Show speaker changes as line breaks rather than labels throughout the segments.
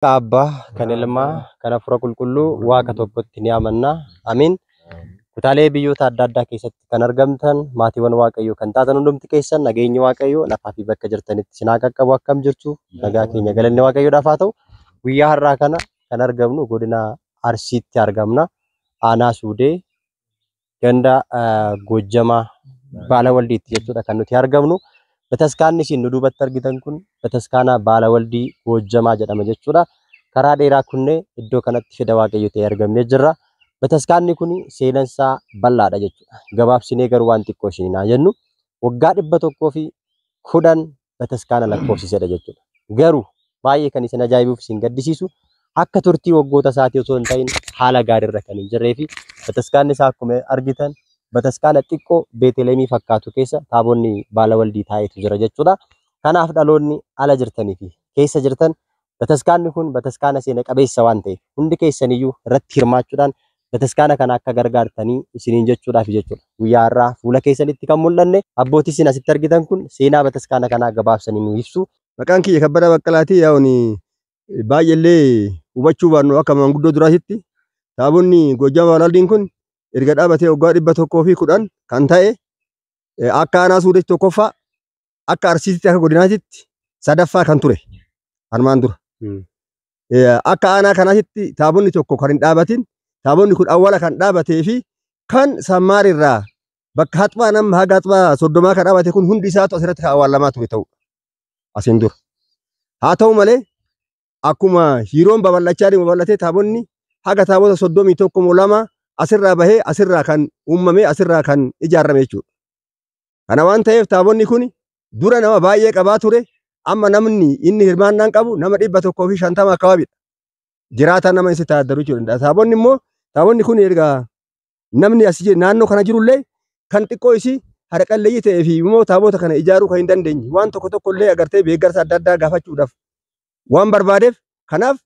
Abbaa kan Ilmaa kan Hafuura Qulqulluu Waaqa tokkotti ni amanna. Amiin. Kutaalee biyyoota adda addaa keessatti kan argamtan maatiiwwan Waaqayyoo kan taatan hundumti keessan nageenyi Waaqayyoo lafaa fi bakka jirtanitti isin haa qaqqabu. Akkam jirtu nagaa keenya galanni Waaqayyoodhaaf haa ta'u. Guyyaa har'aa kana kan argamnu godina Arsiitti argamna. Aanaa Suudee ganda Goojjamaa Baala Waldiitti jechuudha kan nuti argamnu. Bataskaanni isin nu duubatti argitan kun bataskaana Baala Waldii Goojjamaa jedhama jechuudha. Karaa dheeraa kunnee iddoo kanatti fedha Waaqayyoo ta'ee argamnee jirra. Bataskaanni kun seenansaa bal'aadha jechuudha. Gabaabsinee garuu waan xiqqoo isin haa jennu. Waggaa 110 bataskaana lakkoofsisedha jechuudha. Garuu baay'ee kan isin ajaa'ibuuf isin gaddisiisu akka turtii waggoota isaatii osoo hin ta'in haala gaariirra kan hin jirree fi bataskaanni isaa akkuma argitan bataskaana xiqqoo Beetleemii fakkaatu keessa taabonni Baala Waldii taa'eetu jira jechuudha. Kanaaf dhaloonni ala jirtanii fi keessa jirtan bataskaanni kun bataskaana seena qabeessa waan ta'eef hundi keessaniyyuu irratti hirmaachuudhaan bataskaana kana akka gargaartanii isiniin jechuudhaaf jechuudha. Guyyaa har'aa fuula keessanitti kan mul'anne abbootii isin asitti argitan kun seenaa bataskaana kanaa gabaabsanii nu ibsu.
Maqaan kiyya Kabbadaa Baqqalaatii yaa'uni baay'eellee hubachuu baannu akka manguddoo duraatitti taabonni Goojjamaa Baala Waldiin kun erga dhaabatee waggaa 110 kan ta'e akka aanaa Suudeetti tokkoffaa akka Arsiitti akka godinaatitti sadaffaa kan ture armaan dura. Akka aanaa kanaatti taabonni tokko kan hin dhaabatin taabonni kun awwala kan dhaabatee fi kan Sammaarirraa bakka haxbaa nama haga haxbaa 30 kan dhaabate kun hundi isaatu asirratti awwaalamaa ture ta'udha. Asiin dura. Haa ta'u malee akkuma hiiroon babal'achaa deemu babal'atee taabonni haga taabota 31 moo 2 asirraa bahee asirraa kan uumamee asirraa kan ijaarame jechuudha. Kana waan ta'eef taabonni kun dura nama baay'ee qabaa ture. Amma namni inni hirmaannaan qabu nama 150 akkawaabidha. Jiraata nama isa taaddaru jechuudha. Taabonni immoo taabonni kun erga namni asii naannoo kana jirullee kan xiqqoo isii haraqalleeyyii ta'ee fi immoo taabota kana ijaaruu kan hin dandeenye waan tokko illee agartee beegarsa adda addaa gaafachuudhaaf waan barbaadeef kanaaf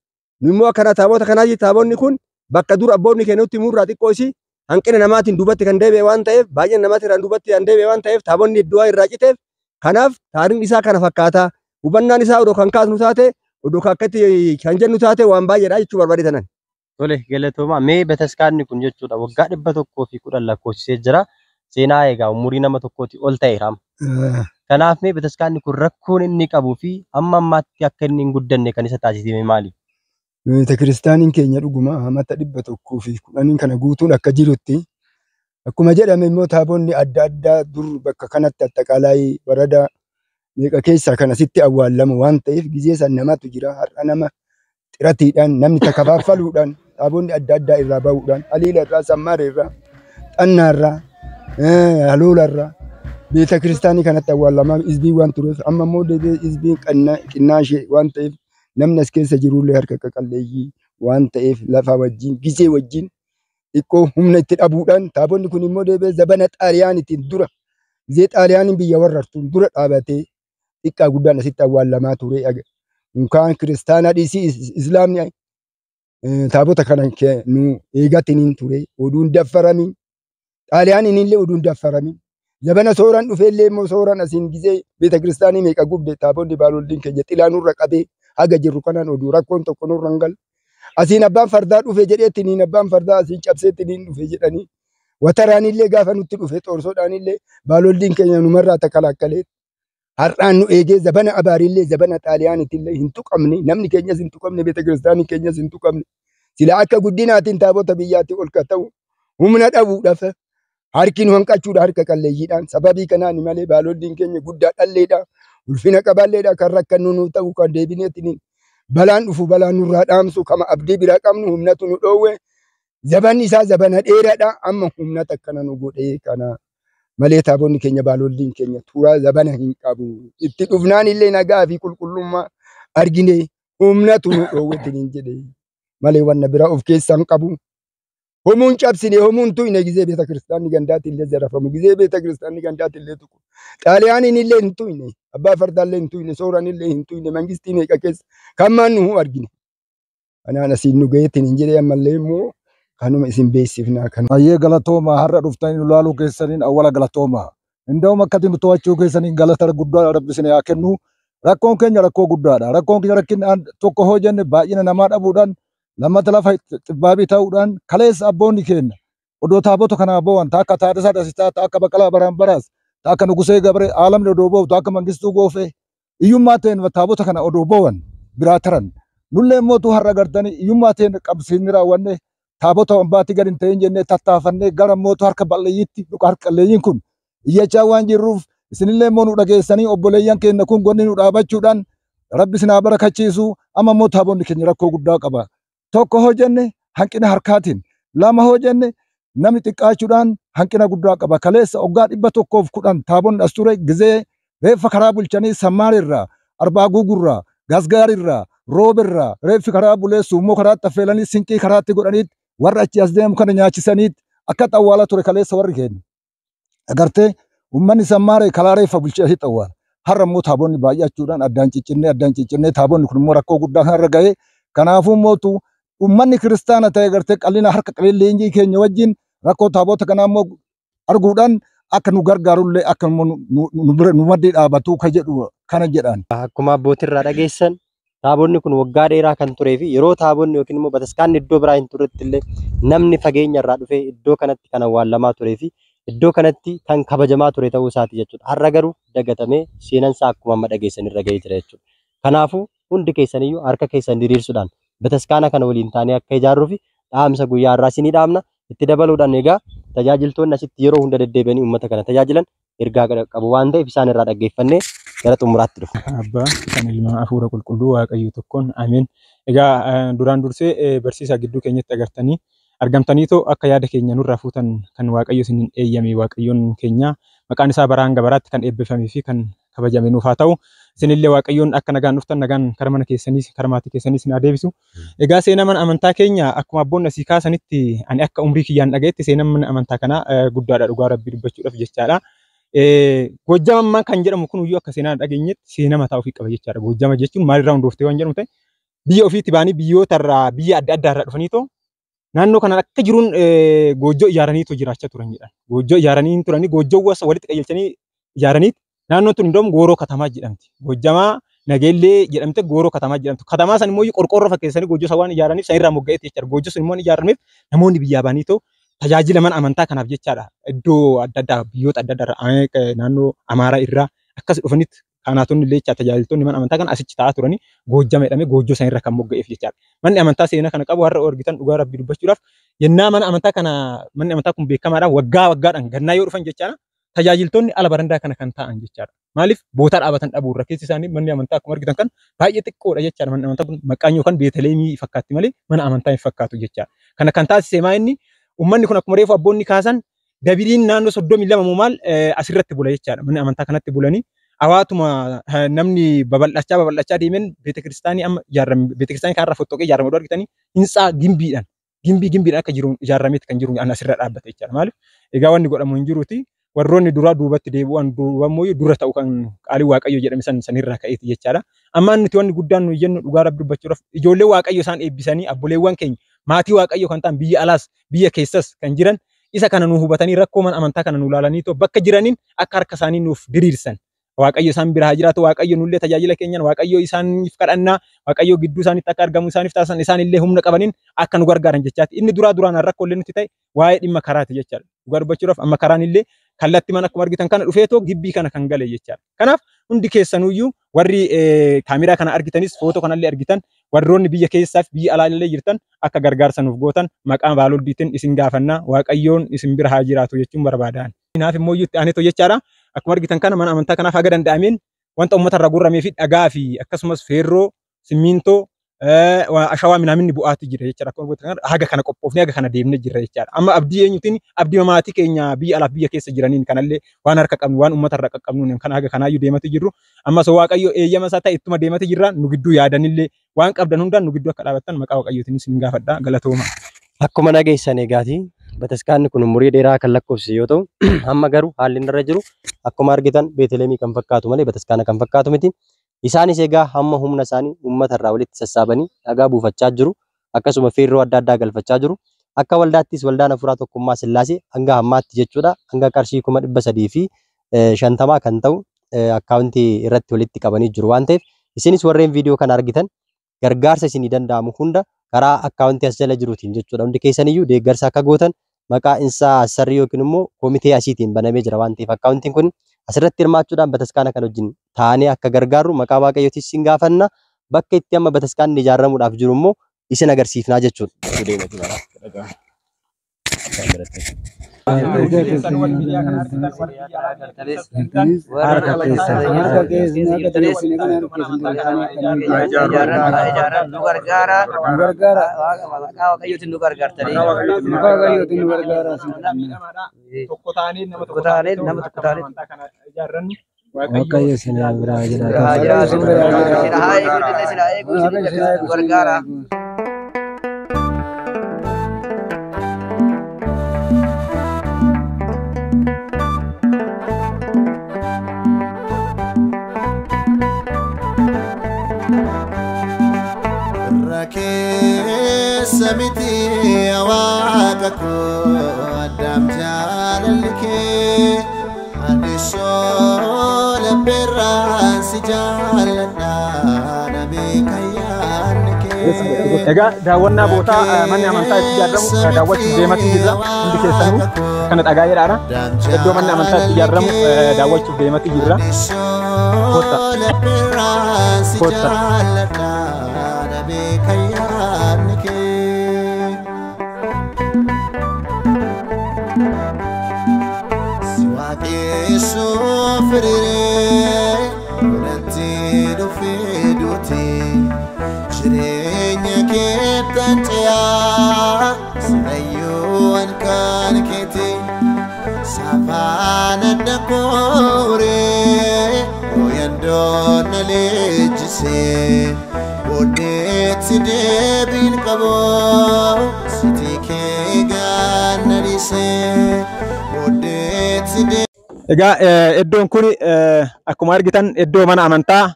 nu immoo akkana taabota kanaatii taabonni kun bakka dura abboonni kennutti murraa xiqqoo isii hanqina namaatiin duubatti kan deebi'e waan ta'eef baay'een namaatiin irraan duubatti kan deebi'e waan ta'eef taabonni iddoo irraa citeef kanaaf taariin isaa kana fakkaata hubannaan isaa odoo kan kaasnu taate odoo akkatti kan jennu taate waan baay'eedha jechuu barbaadetanan.
Tole galatooma mee bataskaanni kun jechuudha waggaa 110 lakkoofsisee jira. Seenaa egaa umurii nama tokkooti ol ta'eera. Kanaaf mee bataskaanni kun rakkoon inni qabuu fi amma ammaatti akka inni hin guddanne kan isa taasisee maali?
Beeta kiristaaniin keenya dhuguma amata 110 kana guutuun akka jirutti akkuma jedhame immoo taabonni adda addaa dur bakka kanatti attaqaalaa warada meeqa keessaa kan asitti awwaalamu waan ta'eef gizee san namatu jira har'a nama xiratiidhaan namni takafaffaluudhaan taabonni adda addaa irraa bahuudhaan Aliila irraa Sammaara irraa Xannaa irraa Haloola irraa beeta kiristaanii kanatti awwaalamaa hizbii waan tureef amma immoo deebi'ee hizbiin qinnaashee waan ta'eef namni as keessa jirullee harka qaqalleeyyii waan ta'eef lafa wajjin gizee wajjin xiqqoo humna itti dhabuudhaan taabonni kun immoo deebi'ee zabana xaaliyaanitiin dura gizee xaaliyaaniin biyya warrartuun dura dhaabatee xiqqaa guddaan asitti awwaalamaa ture. Mukaan kiristaanaa dhiisii islaamni taabota kana nu eegatiniin ture oduun daffaramin xaaliyaaniin illee oduun daffaramin zabana sooraan dhufee illee immoo sooraan asiin gizee beeta kiristaanii meeqa gubde taabonni Baala Waldiin keenya xilaanurra qabee haga jirru kanaan oduu rakkoon tokko nurra hin galle. Asiin abbaan fardaa dhufe jedheetiniin abbaan fardaa asiin cabseetiniin dhufe jedhanii wataraan illee gaafa nutti dhufe xoorsoodhaan illee Baala Waldiin keenya numarraa takalaakkalee har'aan nu eegee zabana abaarillee zabana xaaliyaanitti illee hin tuqamne namni keenyas hin tuqamne beeta kiristaanii keenyas hin tuqamne sila akka guddinaatiin taabota biyyaatti ol ka ta'u humna dhabuudhaaf harki nu hanqachuudha harka qalleeyyiidhaan sababii kanaan malee Baala Waldiin keenya guddaa dhalleedha ulfina qabaalleedha kan rakkannu nu ta'u kan deebineetiniin balaan dhufu balaan nurraa dhaamsu kama abdii biraa qabnu humnatu nu dhoowwe zabanni isaa zabana dheeraadha amma humnata akkana nu godhee kana malee taabonni keenya Baala Waldiin keenya turaa zabana hin qabu itti dhufnaan illee nagaa fi qulqullummaa argine humnatu nu dhoowwetiniin jedhe malee wanna biraa of keessaa hin qabu. Homuun cabsine homuun tuyne gizee beeta kiristaanii gandaatti illee zarafamu gizee beeta kiristaanii gandaatti illee tuqu xaaliyaaniin illee hin tuyne abbaa fardaa illee hin tuyne sooraan illee hin tuyne mangistii meeqa keessa kan maan nu argine. Kanaan asiin nu gaheetiin hin jedhee ammallee immoo kanuma isin beeksifnaa kan.
Baay'ee galatooma har'a dhuftanii nu laaluu keessaniin awwala galatooma. Indaa'uma akkatti nu to'achuu keessaniin galata guddaa rabbisine haa kennu. Rakkoon keenya rakkoo guddaadha. Rakkoon keenya rakkinni tokko hoo jenne baay'ina namaa dhabuudhaan lammata lafa xibbaabii ta'uudhaan kaleessa abboonni keenya odoo taabota kanaa bo'an akka Taaddasaa Dasitaa akka Baqqalaa Baraambaraas akka Nugusee Gabree Aalamni odoo bo'u akka Mangistuu Goofee iyyummaa ta'een taabota kana odoo bo'an biraa taran nullee mootuu har'a gartanii iyyummaa ta'een qabsiisni raawwanne taabota hambaatii gadi hin ta'in jennee tattaafannee gara mootuu harka bal'eeyyiitti harka qalleeyyiin kun iyyachaa waan jirruuf isinillee immoo nu dhageessanii obboleeyyan keenya kun gonni nu dhaabachuudhaan rabbi sinaa barakachiisu amma immoo taabonni keenya rakkoo guddaa qaba. Tokko hoo jenne hanqina harkaatiin lama hoo jenne namni xiqqaachuudhaan hanqina guddaa qaba. Kaleessa waggaa 110 taabonni as ture gizee reeffa karaa bulchanii Sammaarirraa, Arbaa Guugurraa, Gasgaarirraa, Roobirraa reeffi karaa buleessu immoo karaatti affeelanii sinqii karaatti godhaniit warra achi as deemu kana nyaachisaniit akka xawwaala ture kaleessa warri keenya. Agartee ummanni Sammaaree kalaa reeffa bulchee asitti xawwaala. Har'a immoo taabonni baay'achuudhaan addaan ciccinnee taabonni kun immoo rakkoo guddaa kanarra ga'ee kanaafuu mootu ummanni kiristaana ta'e gartee qal'ina harka qalleeyyii keenya wajjin rakkoo taabota kanaa immoo arguudhaan akka nu gargaarullee akka nu maddii dhaabatu ka jedhu kana jedhaan.
Akkuma abbootii irraa dhageessan taabonni kun waggaa dheeraa kan turee fi yeroo taabonni yookiin immoo bataskaanni iddoo biraa hin turretti illee namni fageenya irraa dhufee iddoo kanatti kan awwaalamaa turee fi iddoo kanatti kan kabajamaa ture ta'uu isaati jechuudha. Har'a garuu dagatamee seenansaa akkuma amma dhageessan irra ga'ee jira jechuudha. Kanaafuu hundi keessaniyyuu harka keessan diriirsuudhaan bataskaana kana waliin taanee akka ijaarruu fi dhaamsa guyyaa har'aa isinii dhaamna. Itti dabaluudhaan egaa tajaajiltoonni asitti yeroo hunda deddeebi'anii uummata kana tajaajilan ergaa qabu waan ta'eef isaan irraa dhaggeeffannee gara xumuraatti dhufu.
Abbaa kan ilma hafuura qulqulluu Waaqayyo tokkoon ameen. Egaa duraan dursee barsiisaa gidduu keenyatti agartanii argamtaniitoo akka yaada keenya nurraa fuutan kan Waaqayyo isiniin eeyyame Waaqayyoon keenya maqaan isaa bara hanga baraatti kan eebbifamee fi kan kabajame nuuf haa ta'u. Isinillee Waaqayyoon akka nagaan dhuftan nagaan kara mana keessaniis kara maatii keessaniis na deebisu. Egaa seenaa mana amantaa keenya akkuma abboonni asii kaasanitti ani akka umrii kiyyaan dhagayetti seenaa mana amantaa kanaa guddaadha dhugaa rabbii dubbachuudhaaf jechaadha. Goojjama kan jedhamu kun iyyuu akka seenaa dhageenyetti seenaa mataa ofii qaba jechaadha. Goojjama jechuun maalirraa hundooftee waan jedhamu ta'e biyya ofiitti baanii biyyoota irraa biyya adda addaa irraa dhufaniitoo naannoo kana akka jiruun goojjoo ijaaraniitu jiraachaa turan jedhan. Goojjoo ijaaranii turanii goojjoowwan walitti qajeelchanii ijaaraniit naannoon tun indoom gooroo katamaa jedhamti. Goojjamaa nageellee jedhamte gooroo katamaa jedhamtu. Katamaa san immoo qorqoorroo fakkeessanii goojjoo isa waan ijaaraniif san irraa mogga'eeti jechaadha. Goojjoo sun immoo ijaarameef namoonni biyyaa baaniitoo tajaajila mana amantaa kanaaf jechaadha. Iddoo adda addaa biyyoota adda addaa naannoo Amaaraa irraa akkas dhufanitti kanaatonni illee tajaajiltoonni mana amantaa kana asitti taa'aa turanii goojjama jedhamee goojjoo san irra kan mogga'eef jechaadha. Manni amantaa seenaa kana qabu har'a argitan dhugaa rabbii dubbachuudhaaf yennaa mana amantaa kana manni amantaa kun beekamaadhaan waggaa waggaadhaan gannaa yoo dhufan jechaadha. Tajaajiltoonni ala barandaa kana kan ta'an jechaadha. Maaliif bootaa dhaabatan dhabuurra keessi isaanii manni amantaa akkuma argitan kan baay'ee xiqqoodha jechaadha. Manni amantaa kun maqaan yookaan beeteleemii fakkaatti malee mana amantaa hin fakkaatu jechaadha. Kana kan taasise maa inni ummanni kun akkuma reefu abboonni kaasan dabiliin naannoo 32 maal asirratti bula jechaadha. Manni amantaa kanatti bulanii hawaatuma namni babal'achaa deemeen beetekiristaanii amma ijaarame beetekiristaanii kanarra fottoqee ijaarame oduu argitanii hintsaa gimbiidhaan akka jiru ijaarameeti kan jiru asirra dhaabbate jechaadha. Maaliif egaa wanni godhamu hin jiruuti. Warroonni duraa duubatti deebi'uun duubammoo dura ta'u kan qaalii Waaqayyo jedhame sanirraa ka'eeti jechaadha. Amma nuti wanni guddaan nuyi jennu dhugaa rabbi dubbachuudhaaf ijoollee Waaqayyo isaan eebbisanii abboleewwan keenya maatii Waaqayyo kan ta'an biyya alaas biyya keessas kan jiran isa kana nu hubatanii rakkoo mana amantaa kana nu ilaalanii bakka jiraniin akka harka isaanii nuuf diriirsan. Waaqayyo isaan bira haa jiraatu. Waaqayyo nullee tajaajila keenyan Waaqayyo isaaniif kadhannaa Waaqayyo gidduu isaaniitti akka argamu isaaniif taasisan isaanillee humna qabaniin akka nu gargaaran jechaati. Inni duraan rakkoo illee nuti ta'e waa'ee dhimma karaati jechaadha. Dhugaa dubbachuudhaaf amma karaan illee kallatti mana akkuma argitan kana dhufeetoo gibbii kana kan gale jechaadha. Kanaaf hundi keessanuyyuu warri kaameraa kana argitanis footoo kanallee argitan warroonni biyya keessaaf biyya alaallee jirtan akka gargaarsa nuuf gootan maqaa baaloldiitiin isin gaafannaa Waaqayyoon isin bira haa jiraatu jechuun barbaadaan. Kanaaf immoo itti aaneetoo jechaadha. Akkuma argitan kana mana amantaa kanaaf haga danda'ameen wanta uummata irraa guurramee fi dhagaa fi akkasumas feerroo, simmintoo, ashawaa minaaminni bu'aatti jira jechaadha. Akkuma haga kana qophoofnee haga kana deemnee jirra jechaadha. Amma abdii eenyutiin abdii maatii keenya biyya alaaf biyya keessa jiraniin kanallee waan harka qabnu waan uummata irraa qaqqabnuun kan haga kanaayyuu deemati jirru. Ammas Waaqayyo eeyyama isaa ta'e ittuma deemati jirra. Nu gidduu yaadanillee waan qabdan hundaan nu gidduu akka dhaabattan maqaa Waaqayyootiin isin gaafadha. Galatooma.
Akkuma dhageessan egaati bataskaanni kun umurii dheeraa kan lakkoofsise yoo ta'u amma garuu haalli irra jiru akkuma argitan beeteleemii kan fakkaatu malee bataskaana kan fakkaatu miti. Isaanis egaa hamma humna isaanii uummata irraa walitti sassaabanii dhagaa buufachaa jiru. Akkasuma feerroo adda addaa galfachaa jiru. Akka waldaattis waldaan hafuuraa tokkummaa Sillaasee hanga hammaatti jechuudha. Hanga qarshii 350 kan ta'u akkaawuntii irratti walitti qabanii jiru waan ta'eef isinis warreen viidiyoo kana argitan gargaarsa isinii danda'amu hunda karaa akkaawuntii as jala jiruutiin jechuudha. Hundi keessaniyyuu deeggarsa akka gootan maqaa isaa sarrii yookiin immoo komitee asiitiin banamee jira waan ta'eef akkaawuntiin kun asirratti hirmaachuudhaan bataskaana kan wajjin taanee akka gargaarru maqaa waaqayyootiin isin gaafanna. Bakka itti amma bataskaanni ijaaramuudhaaf jiru immoo isin agarsiifnaa jechuudha.
Samiti awaka ko adam jalalike adiso le berran si jalana nabi kayanike.
Egaa daawwannaa bootaa manni amantaa itti ijaaramu daawwachuuf deematii jirra. Hundi keessanuu kana dhagaa jedhaadha. Iddoo manni amantaa itti ijaaramu daawwachuuf deematii jirra. Kotta. Egaa iddoon kun akkuma argitan iddoo mana amantaa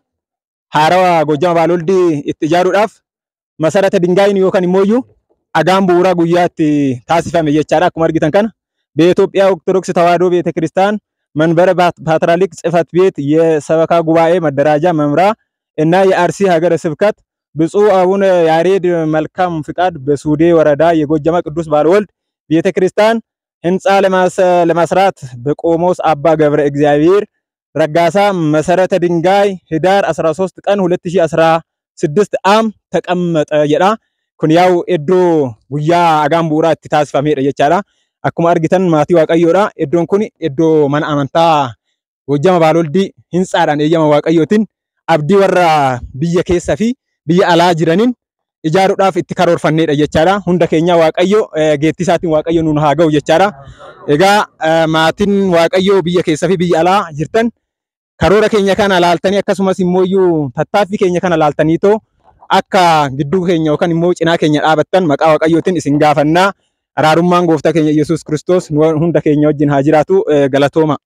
haarawaa Gojjama Baaloldi itti ijaaruudhaaf masarata dingaayin yookaan immoo dhagaan bu'uuraa guyyaa itti taasifame jechaadha. Akkuma argitan kana በኢትዮጵያ ኦርቶዶክስ ተዋሕዶ ቤተክርስቲያን መንበረ ፓትርያርክ ጽሕፈት ቤት የሰበካ ጉባኤ መደራጃ መምሪያ እና የአርሲ ሀገረ ስብከት ብፁዕ አቡነ ያሬድ መልካም ፍቃድ በሱዴ ወረዳ የጎጀማ ቅዱስ ባለወልድ ቤተክርስቲያን ህንፃ ለማስራት በቆሞስ አባ ገብረ እግዚአብሔር ረጋሳ መሰረተ ድንጋይ ህዳር 13 ቀን 2016 ዓ.ም ተቀመጠ jedha. Kun yaa'u iddoo guyyaa dhagaan bu'uuraa itti taasifamedha jechaadha. Akkuma argitan maatii waaqayyoodha. Iddoon kun iddoo mana amantaa Gojjama Baaloldi hintsaadhaan eeyyama waaqayyootiin abdii warra biyya keessa fi biyya alaa jiraniin ijaaruudhaaf itti karoorfannedha jechaadha. Hunda keenya waaqayyo geettii isaatiin waaqayyo nuun haa ga'u jechaadha. Egaa maatiin waaqayyo biyya keessa fi biyya alaa jirtan karoora keenya kana laaltanii akkasumas immoo tattaaffii keenya kana laaltanii too akka gidduu keenya yookaan immoo cinaa keenya dhaabattan maqaa waaqayyootiin isin gaafannaa. Araarummaan gooftaa keenya Yesuus Kiristoos hunda keenya wajjin haa jiraatu. Galatooma.